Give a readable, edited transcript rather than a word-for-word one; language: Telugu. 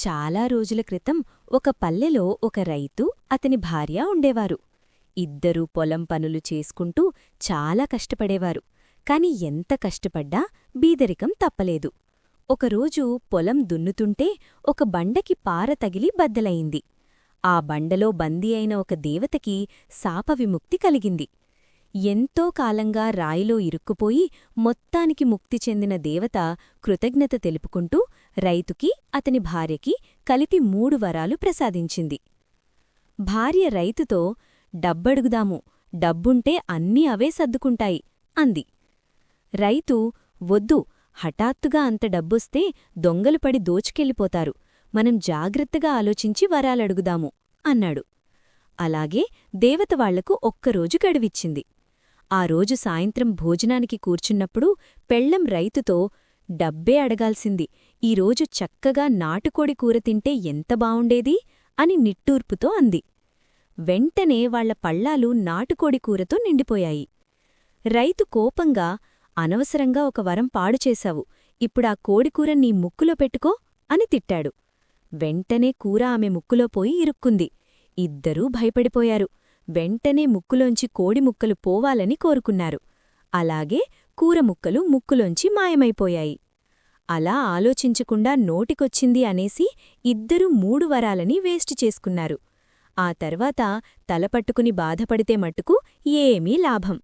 చాలా రోజుల క్రితం ఒక పల్లెలో ఒక రైతు అతని భార్య ఉండేవారు. ఇద్దరూ పొలం పనులు చేసుకుంటూ చాలా కష్టపడేవారు. కాని ఎంత కష్టపడ్డా బీదరికం తప్పలేదు. ఒకరోజు పొలం దున్నుతుంటే ఒక బండకి పార తగిలి బద్దలయింది. ఆ బండలో బందీ అయిన ఒక దేవతకి శాపవిముక్తి కలిగింది. ఎంతో కాలంగా రాయిలో ఇరుక్కుపోయి మొత్తానికి ముక్తి చెందిన దేవత కృతజ్ఞత తెలుపుకుంటూ రైతుకి అతని భార్యకి కలిపి 3 వరాలు ప్రసాదించింది. భార్య రైతుతో, డబ్బడుగుదాము, డబ్బుంటే అన్నీ అవే సర్దుకుంటాయి అంది. రైతు, వద్దు, హఠాత్తుగా అంత డబ్బొస్తే దొంగలు పడి దోచుకెళ్ళిపోతారు, మనం జాగ్రత్తగా ఆలోచించి వరాలడుగుదాము అన్నాడు. అలాగే దేవత వాళ్లకు ఒక్కరోజు గడువిచ్చింది. ఆ రోజు సాయంత్రం భోజనానికి కూర్చున్నప్పుడు పెళ్ళం రైతుతో, డబ్బే అడగాల్సింది, ఈరోజు చక్కగా నాటుకోడి కూర తింటే ఎంత బావుండేది అని నిట్టూర్పుతో అంది. వెంటనే వాళ్ల పళ్ళాలు నాటుకోడి కూరతో నిండిపోయాయి. రైతు కోపంగా, అనవసరంగా ఒక వరం పాడుచేశావు, ఇప్పుడా కోడికూర నీ ముక్కులో పెట్టుకో అని తిట్టాడు. వెంటనే కూర ఆమె ముక్కులో పోయి ఇరుక్కుంది. ఇద్దరూ భయపడిపోయారు. వెంటనే ముక్కులోంచి కోడి ముక్కలు పోవాలని కోరుకున్నారు. అలాగే కూర ముక్కలు ముక్కులోంచి మాయమైపోయాయి. అలా ఆలోచించకుండా నోటికొచ్చింది అనేసి ఇద్దరూ 3 వరాలని వేస్ట్ చేసుకున్నారు. ఆ తర్వాత తలపట్టుకుని బాధపడితే మట్టుకు ఏమీ లాభం.